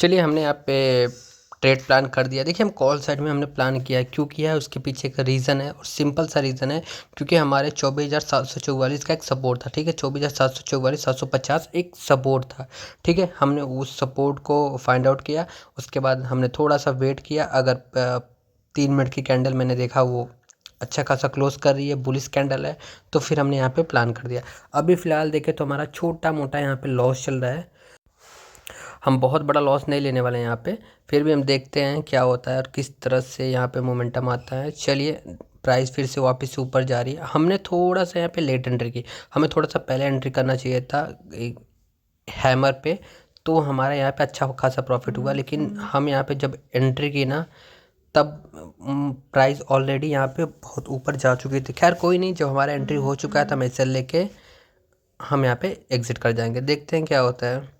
चलिए हमने यहाँ पे ट्रेड प्लान कर दिया। देखिए हम कॉल साइड में हमने प्लान किया है, क्यों किया है उसके पीछे का रीज़न है और सिंपल सा रीज़न है, क्योंकि हमारे 24,744 का एक सपोर्ट था। ठीक है, 24,744 750 एक सपोर्ट था। ठीक है, हमने उस सपोर्ट को फाइंड आउट किया। उसके बाद हमने थोड़ा सा वेट किया। अगर 3 मिनट की कैंडल मैंने देखा वो अच्छा खासा क्लोज कर रही है, बुलिश कैंडल है, तो फिर हमने यहाँ पे प्लान कर दिया। अभी फ़िलहाल देखें तो हमारा छोटा मोटा यहाँ पे लॉस चल रहा है। हम बहुत बड़ा लॉस नहीं लेने वाले हैं यहाँ पे, फिर भी हम देखते हैं क्या होता है और किस तरह से यहाँ पे मोमेंटम आता है। चलिए, प्राइस फिर से वापस से ऊपर जा रही है। हमने थोड़ा सा यहाँ पे लेट एंट्री की, हमें थोड़ा सा पहले एंट्री करना चाहिए था हैमर पे, तो हमारा यहाँ पे अच्छा खासा प्रॉफिट हुआ। लेकिन हम यहाँ पे जब एंट्री की ना, तब प्राइस ऑलरेडी यहाँ पे बहुत ऊपर जा चुकी थी। खैर कोई नहीं, जब हमारा एंट्री हो चुका है तो हम एसएल लेके हम यहाँ पे एग्ज़िट कर जाएंगे। देखते हैं क्या होता है।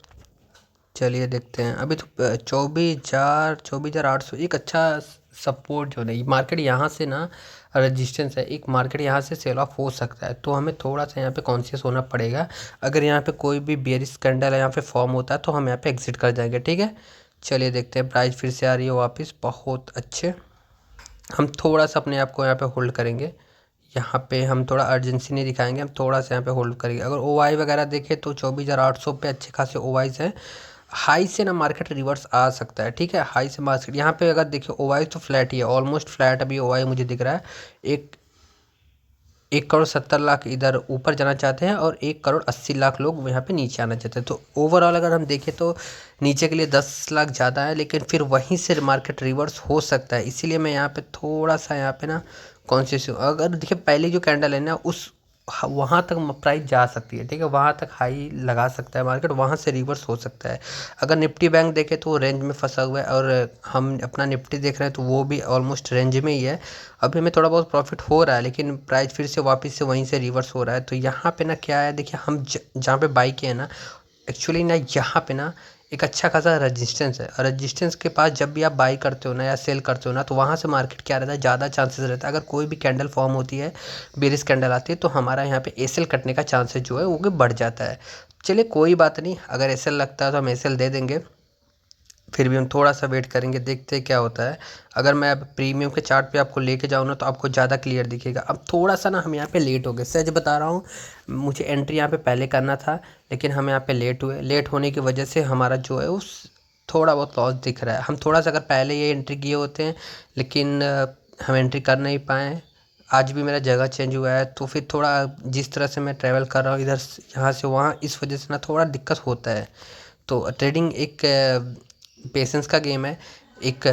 चलिए देखते हैं। अभी तो 24,800 एक अच्छा सपोर्ट जो नहीं, मार्केट यहाँ से ना रेजिस्टेंस है, एक मार्केट यहाँ से सेल ऑफ हो सकता है, तो हमें थोड़ा सा यहाँ पे कॉन्शियस होना पड़ेगा। अगर यहाँ पे कोई भी बेयरिश कैंडल यहाँ पे फॉर्म होता है तो हम यहाँ पे एग्जिट कर जाएंगे। ठीक है, चलिए देखते हैं। प्राइस फिर से आ रही है वापस, बहुत अच्छे। हम थोड़ा सा अपने आप को यहाँ पे होल्ड करेंगे। यहाँ पे हम थोड़ा अर्जेंसी नहीं दिखाएंगे, हम थोड़ा सा यहाँ पे होल्ड करेंगे। अगर ओवाई वगैरह देखें तो 24,800 पे अच्छे खासे ओवाइज हैं। हाई से ना मार्केट रिवर्स आ सकता है। ठीक है, हाई से मार्केट यहाँ पे अगर देखिए ओवाई तो फ्लैट ही है, ऑलमोस्ट फ्लैट अभी ओवाई मुझे दिख रहा है। एक 1,70,00,000 इधर ऊपर जाना चाहते हैं और 1,80,00,000 लोग यहाँ पे नीचे आना चाहते हैं। तो ओवरऑल अगर हम देखें तो नीचे के लिए 10 लाख ज़्यादा है, लेकिन फिर वहीं से मार्केट रिवर्स हो सकता है। इसीलिए मैं यहाँ पे थोड़ा सा यहाँ पे ना कॉन्शियस हूँ। अगर देखिए पहली जो कैंडल है ना, उस वहाँ तक प्राइस जा सकती है। ठीक है, वहाँ तक हाई लगा सकता है मार्केट, वहाँ से रिवर्स हो सकता है। अगर निफ्टी बैंक देखें तो वो रेंज में फंसा हुआ है, और हम अपना निफ्टी देख रहे हैं तो वो भी ऑलमोस्ट रेंज में ही है। अभी हमें थोड़ा बहुत प्रॉफिट हो रहा है, लेकिन प्राइस फिर से वापस से वहीं से रिवर्स हो रहा है। तो यहाँ पे ना क्या है, देखिए हम जहाँ पे बाई किए हैं ना, एक्चुअली ना यहाँ पे ना एक अच्छा खासा रेजिस्टेंस है। और रेजिस्टेंस के पास जब भी आप बाई करते हो ना या सेल करते हो ना, तो वहाँ से मार्केट क्या रहता है, ज़्यादा चांसेस रहता है। अगर कोई भी कैंडल फॉर्म होती है, बेरिश कैंडल आती है, तो हमारा यहाँ पे एसएल कटने का चांसेस जो है वो बढ़ जाता है। चलिए कोई बात नहीं, अगर एसएल लगता है तो हम एसएल दे देंगे, फिर भी हम थोड़ा सा वेट करेंगे, देखते हैं क्या होता है। अगर मैं अब प्रीमियम के चार्ट पे आपको लेके जाऊँ ना, तो आपको ज़्यादा क्लियर दिखेगा। अब थोड़ा सा ना हम यहाँ पे लेट हो गए, सच बता रहा हूँ। मुझे एंट्री यहाँ पे पहले करना था, लेकिन हम यहाँ पे लेट हुए। लेट होने की वजह से हमारा जो है उस थोड़ा बहुत लॉस दिख रहा है। हम थोड़ा सा अगर पहले ये एंट्री किए होते हैं, लेकिन हम एंट्री कर नहीं पाए। आज भी मेरा जगह चेंज हुआ है, तो फिर थोड़ा जिस तरह से मैं ट्रैवल कर रहा हूँ इधर यहाँ से वहाँ, इस वजह से ना थोड़ा दिक्कत होता है। तो ट्रेडिंग एक पेशेंस का गेम है। एक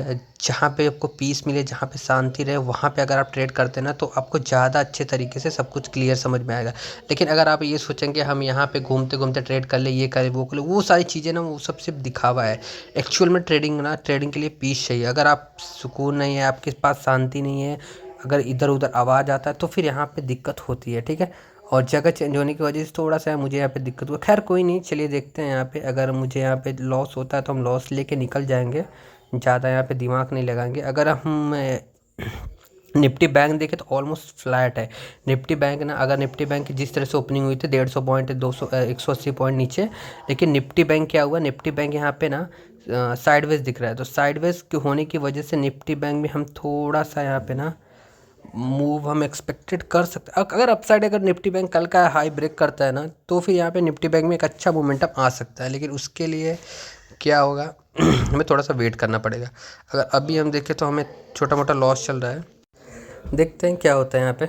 जहाँ पे आपको पीस मिले, जहाँ पे शांति रहे, वहाँ पे अगर आप ट्रेड करते हैं ना, तो आपको ज़्यादा अच्छे तरीके से सब कुछ क्लियर समझ में आएगा। लेकिन अगर आप ये सोचेंगे हम यहाँ पे घूमते घूमते ट्रेड कर ले, ये करें वो कर ले, वो सारी चीज़ें ना वो सब सिर्फ दिखावा है। एक्चुअल में ट्रेडिंग के लिए पीस चाहिए। अगर आप सुकून नहीं है, आपके पास शांति नहीं है, अगर इधर उधर आवाज़ आता है, तो फिर यहाँ पे दिक्कत होती है। ठीक है, और जगह चेंज होने की वजह से थोड़ा सा मुझे यहाँ पे दिक्कत हुआ। खैर कोई नहीं, चलिए देखते हैं यहाँ पे। अगर मुझे यहाँ पे लॉस होता है तो हम लॉस लेके निकल जाएंगे, ज़्यादा यहाँ पे दिमाग नहीं लगाएंगे। अगर हम निफ्टी बैंक देखें तो ऑलमोस्ट फ्लैट है। निफ्टी बैंक ना, अगर निफ्टी बैंक की जिस तरह से ओपनिंग हुई थी 150 पॉइंट 200 180 पॉइंट नीचे, लेकिन निफ्टी बैंक क्या हुआ, निफ्टी बैंक यहाँ पे ना साइडवेज दिख रहा है। तो साइडवेज के होने की वजह से निफ्टी बैंक में हम थोड़ा सा यहाँ पे ना मूव हम एक्सपेक्टेड कर सकते हैं। अगर अपसाइड अगर निफ्टी बैंक कल का हाई ब्रेक करता है ना, तो फिर यहाँ पे निफ्टी बैंक में एक अच्छा मोमेंटम आ सकता है। लेकिन उसके लिए क्या होगा हमें थोड़ा सा वेट करना पड़ेगा। अगर अभी हम देखें तो हमें छोटा मोटा लॉस चल रहा है, देखते हैं क्या होता है यहाँ पे।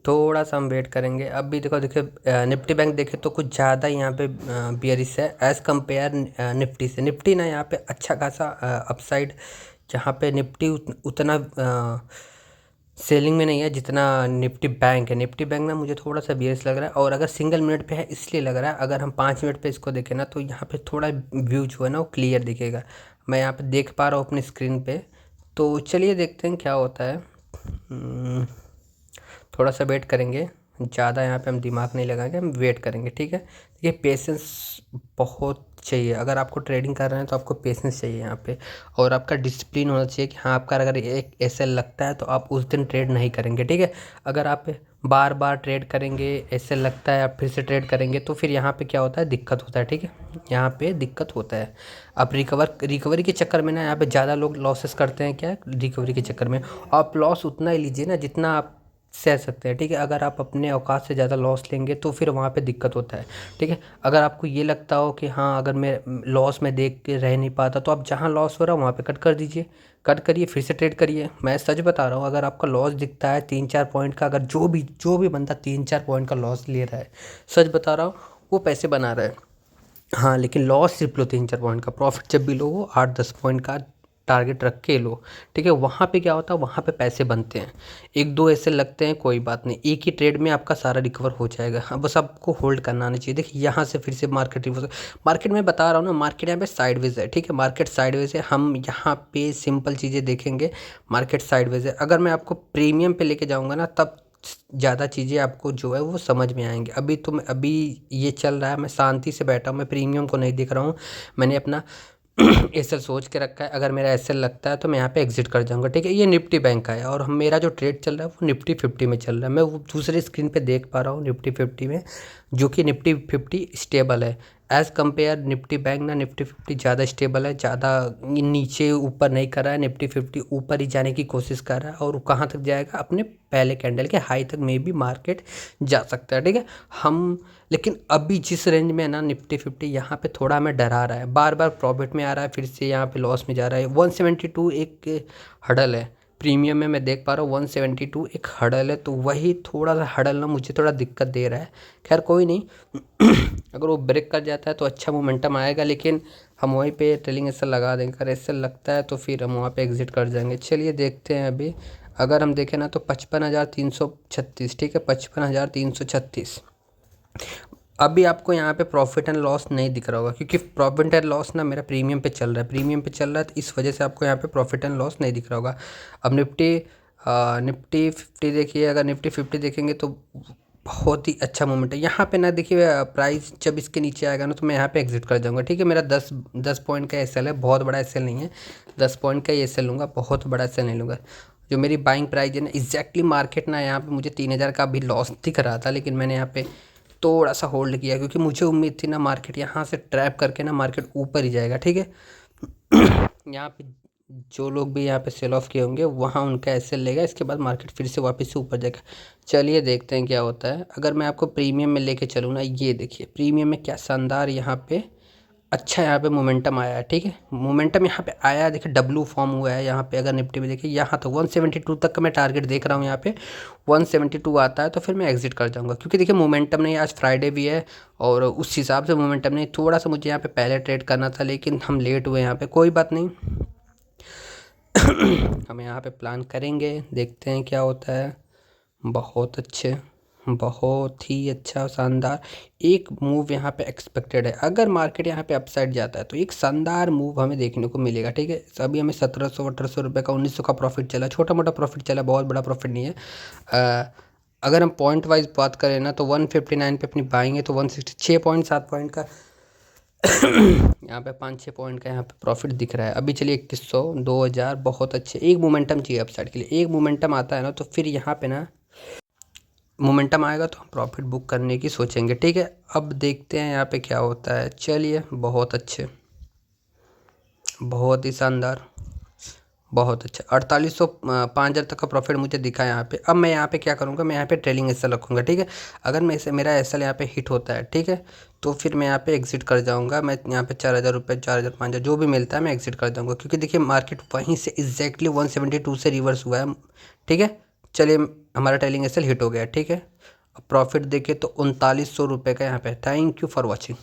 थोड़ा सा हम वेट करेंगे। अभी देखो देखिए निफ्टी बैंक देखे तो कुछ ज़्यादा यहाँ पे बियरिश है एज़ कम्पेयर निफ्टी से। निफ्टी ना यहाँ पे अच्छा खासा अपसाइड, जहाँ पे निफ्टी उतना सेलिंग में नहीं है जितना निफ्टी बैंक है। निफ्टी बैंक ना मुझे थोड़ा सा बियरिश लग रहा है, और अगर सिंगल मिनट पे है इसलिए लग रहा है। अगर हम 5 मिनट पे इसको देखें ना, तो यहाँ पे थोड़ा व्यू जो है ना वो क्लियर दिखेगा। मैं यहाँ पे देख पा रहा हूँ अपनी स्क्रीन पे। तो चलिए देखते हैं क्या होता है। थोड़ा सा वेट करेंगे, ज़्यादा यहाँ पे हम दिमाग नहीं लगाएंगे, हम वेट करेंगे। ठीक है, देखिए पेशेंस बहुत चाहिए। अगर आपको ट्रेडिंग कर रहे हैं तो आपको पेशेंस चाहिए यहाँ पे, और आपका डिसिप्लिन होना चाहिए कि हाँ, आपका अगर एक एसएल लगता है तो आप उस दिन ट्रेड नहीं करेंगे, ठीक है। अगर आप बार बार ट्रेड करेंगे, एसएल लगता है आप फिर से ट्रेड करेंगे, तो फिर यहाँ पे क्या होता है, दिक्कत होता है, ठीक है। यहाँ पे दिक्कत होता है। आप रिकवरी के चक्कर में ना यहाँ पे ज़्यादा लोग लॉसेस करते हैं, क्या रिकवरी के चक्कर में। आप लॉस उतना ही लीजिए ना जितना आप सह सकते हैं, ठीक है। अगर आप अपने औकात से ज़्यादा लॉस लेंगे तो फिर वहाँ पे दिक्कत होता है, ठीक है। अगर आपको ये लगता हो कि हाँ, अगर मैं लॉस में देख के रह नहीं पाता, तो आप जहाँ लॉस हो रहा है वहाँ पे कट कर दीजिए, कट करिए, फिर से ट्रेड करिए। मैं सच बता रहा हूँ, अगर आपका लॉस दिखता है 3-4 पॉइंट का, अगर जो भी बंदा 3-4 पॉइंट का लॉस ले रहा है, सच बता रहा हूँ, वो पैसे बना रहा है। हाँ, लेकिन लॉस सिर्फ लो 3-4 पॉइंट का, प्रॉफिट जब भी लो वो 8-10 पॉइंट का टारगेट रख के लो, ठीक है। वहाँ पे क्या होता है, वहाँ पे पैसे बनते हैं। 1-2 ऐसे लगते हैं, कोई बात नहीं, एक ही ट्रेड में आपका सारा रिकवर हो जाएगा। हाँ, बस आपको होल्ड करना आना चाहिए। देखिए यहाँ से फिर से मार्केट रिवर्स, मार्केट में बता रहा हूँ ना, मार्केट यहाँ पे साइडवेज है, ठीक है। मार्केट साइडवेज है, हम यहाँ पे सिंपल चीज़ें देखेंगे। मार्केट साइडवेज है, अगर मैं आपको प्रीमियम पे लेके जाऊँगा ना, तब ज़्यादा चीज़ें आपको जो है वो समझ में आएंगी। अभी ये चल रहा है, मैं शांति से बैठा हूँ, मैं प्रीमियम को नहीं देख रहा हूँ। मैंने अपना एसएल सोच के रखा है, अगर मेरा एसएल लगता है तो मैं यहाँ पे एग्जिट कर जाऊँगा, ठीक है। ये निफ्टी बैंक का है, और मेरा जो ट्रेड चल रहा है वो निफ्टी 50 में चल रहा है। मैं वो दूसरे स्क्रीन पे देख पा रहा हूँ निफ्टी 50 में, जो कि निफ्टी 50 स्टेबल है एज़ कम्पेयर निफ्टी बैंक ना। निफ्टी 50 ज़्यादा स्टेबल है, ज़्यादा नीचे ऊपर नहीं कर रहा है। निफ्टी 50 ऊपर ही जाने की कोशिश कर रहा है, और कहाँ तक जाएगा, अपने पहले कैंडल के हाई तक में भी मार्केट जा सकता है, ठीक है। हम लेकिन अभी जिस रेंज में है ना, निफ्टी 50 यहाँ पे थोड़ा हमें डरा रहा है, बार बार प्रॉफिट में आ रहा है, फिर से यहाँ पे लॉस में जा रहा है। 172 एक हडल है, प्रीमियम में मैं देख पा रहा हूँ 172 एक हडल है, तो वही थोड़ा सा हडल ना मुझे थोड़ा दिक्कत दे रहा है। खैर कोई नहीं, अगर वो ब्रेक कर जाता है तो अच्छा मोमेंटम आएगा, लेकिन हम वहीं पे ट्रेलिंग एसएल लगा देंगे। अगर एसएल लगता है तो फिर हम वहाँ पे एग्जिट कर जाएंगे। चलिए देखते हैं अभी। अगर हम देखें ना तो 55,336, ठीक है, 55,336। अभी आपको यहाँ पे प्रॉफिट एंड लॉस नहीं दिख रहा होगा, क्योंकि प्रॉफिट एंड लॉस ना मेरा प्रीमियम पे चल रहा है, प्रीमियम पे चल रहा है, तो इस वजह से आपको यहाँ पे प्रॉफिट एंड लॉस नहीं दिख रहा होगा। अब निफ्टी 50 देखिए, अगर निफ्टी 50 देखेंगे तो बहुत ही अच्छा मोमेंट है यहाँ पे ना। देखिए प्राइस जब इसके नीचे आएगा ना, तो मैं यहाँ पे एग्जिट कर जाऊँगा, ठीक है। मेरा 10 पॉइंट का एसएल है, बहुत बड़ा एसएल नहीं है, 10 पॉइंट का ही एसएल लूँगा, बहुत बड़ा एसएल नहीं लूँगा। जो मेरी बाइंग प्राइस है ना, एग्जैक्टली मार्केट ना यहाँ पे मुझे 3,000 का भी लॉस दिख रहा था, लेकिन मैंने यहाँ पे थोड़ा सा होल्ड किया, क्योंकि मुझे उम्मीद थी ना मार्केट यहाँ से ट्रैप करके ना मार्केट ऊपर ही जाएगा, ठीक है। यहाँ पे जो लोग भी यहाँ पे सेल ऑफ किए होंगे, वहाँ उनका एसएल लेगा, इसके बाद मार्केट फिर से वापस से ऊपर जाएगा। चलिए देखते हैं क्या होता है। अगर मैं आपको प्रीमियम में लेके चलूँ ना, ये देखिए प्रीमियम में क्या शानदार यहाँ पे अच्छा यहाँ पे मोमेंटम आया है, ठीक है। मोमेंटम यहाँ पे आया है, देखिए डब्लू फॉर्म हुआ है यहाँ पे। अगर निफ्टी में देखिए, यहाँ तो 172 तक का मैं टारगेट देख रहा हूँ, यहाँ पे 172 आता है तो फिर मैं एग्जिट कर जाऊँगा, क्योंकि देखिए मोमेंटम नहीं, आज फ्राइडे भी है, और उस हिसाब से मोमेंटम नहीं। थोड़ा सा मुझे यहाँ पे पहले ट्रेड करना था, लेकिन हम लेट हुए यहाँ पे, कोई बात नहीं। हम यहाँ पे प्लान करेंगे, देखते हैं क्या होता है। बहुत अच्छे, बहुत ही अच्छा शानदार एक मूव यहाँ पे एक्सपेक्टेड है। अगर मार्केट यहाँ पे अपसाइड जाता है तो एक शानदार मूव हमें देखने को मिलेगा, ठीक है। अभी हमें 1700-1800 रुपये का 1900 का प्रॉफिट चला, छोटा मोटा प्रॉफिट चला, बहुत बड़ा प्रॉफिट नहीं है। अगर हम पॉइंट वाइज बात करें ना, तो 159 पे अपनी बाइंग है, तो 166 पॉइंट 7 पॉइंट का यहाँ पे 5-6 पॉइंट का यहाँ पे प्रॉफिट दिख रहा है। अभी चलिए 2100, 2000, बहुत अच्छे। एक मोमेंटम चाहिए अपसाइड के लिए, एक मोमेंटम आता है ना, तो फिर यहाँ पे ना मोमेंटम आएगा तो हम प्रॉफिट बुक करने की सोचेंगे, ठीक है। अब देखते हैं यहाँ पे क्या होता है। चलिए बहुत अच्छे, बहुत ही शानदार, बहुत अच्छा। 4800 5,000 तक का प्रॉफिट मुझे दिखा यहाँ पे। अब मैं यहाँ पे क्या करूँगा, मैं यहाँ पे ट्रेलिंग एसएल रखूँगा, ठीक है। अगर मेरा एसएल यहाँ पे हिट होता है, ठीक है, तो फिर मैं यहाँ पे एग्जिट कर जाऊँगा। मैं यहाँ पे 4,000 रुपये, 4,000, 5,000 जो भी मिलता है मैं एग्जिट कर जाऊँगा, क्योंकि देखिए मार्केट वहीं से एग्जैक्टली 172 से रिवर्स हुआ है, ठीक है। चलिए हमारा ट्रेलिंग एसएल हिट हो गया, ठीक है। अब प्रॉफिट देखिए तो 3900 रुपये का यहाँ पे। Thank you for watching.